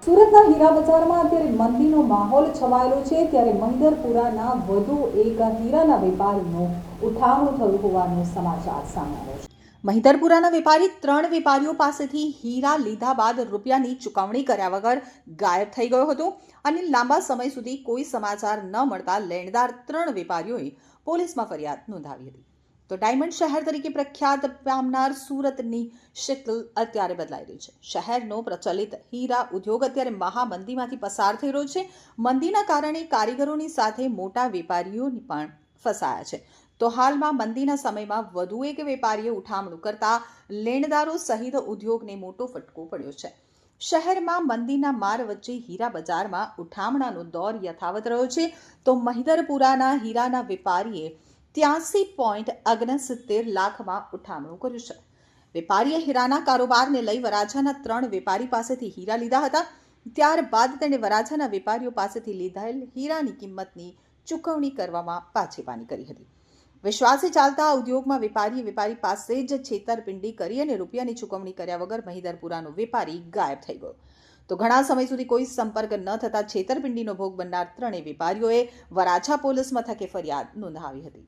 સુરતના હીરા બજારમાં અત્યારે મંદીનો માહોલ છવાયેલો છે, ત્યારે મહિધરપુરાના વધુ એક હીરાના વેપારીનું ઉઠાવણું થયું હોવાનો સમાચાર સામે આવ્યો છે. મહિધરપુરાના વેપારી 3 વેપારીઓ પાસેથી હીરા લીધા બાદ રૂપિયાની ચૂકવણી કર્યા વગર ગાયબ થઈ ગયો હતો અને લાંબા સમય સુધી કોઈ સમાચાર ન મળતા લેણદાર 3 વેપારીઓએ પોલીસમાં ફરિયાદ નોંધાવી હતી. તો ડાયમંડ શહેર તરીકે પ્રખ્યાત પામનાર સુરતની શક્લ અત્યારે બદલાઈ રહી છે. શહેરનો પ્રચલિત હીરા ઉદ્યોગ અત્યારે મહામંદીમાંથી પસાર થઈ રહ્યો છે. મંદીના કારણે કારીગરોની સાથે મોટા વેપારીઓ પણ ફસાયા છે. તો હાલમાં મંદીના સમયમાં વધુ એક વેપારીએ ઉઠામણું કરતા લેણદારો સહિત ઉદ્યોગને મોટો ફટકો પડ્યો છે. શહેરમાં મંદીના માર વચ્ચે હીરા બજારમાં ઉઠામણાનો દોર યથાવત રહ્યો છે. તો મહિધરપુરાના હીરાના વેપારીએ 83.69 લાખમાં ઉઠામણું કર્યું છે. વેપારીએ હીરાના કારોબારને લઈ વરાછાના 3 વેપારી પાસેથી હીરા લીધા હતા. ત્યારબાદ તેણે વરાછાના વેપારીઓ પાસેથી લીધેલ હીરાની કિંમતની ચૂકવણી કરવામાં પાછેપાની કરી હતી. વિશ્વાસે ચાલતા આ ઉદ્યોગમાં વેપારી પાસે જ છેતરપિંડી કરી અને રૂપિયાની ચૂકવણી કર્યા વગર મહિધરપુરાનો વેપારી ગાયબ થઈ ગયો. તો ઘણા સમય સુધી કોઈ સંપર્ક ન થતા છેતરપિંડીનો ભોગ બનનાર 3 વેપારીઓએ વરાછા પોલીસ મથકે ફરિયાદ નોંધાવી હતી.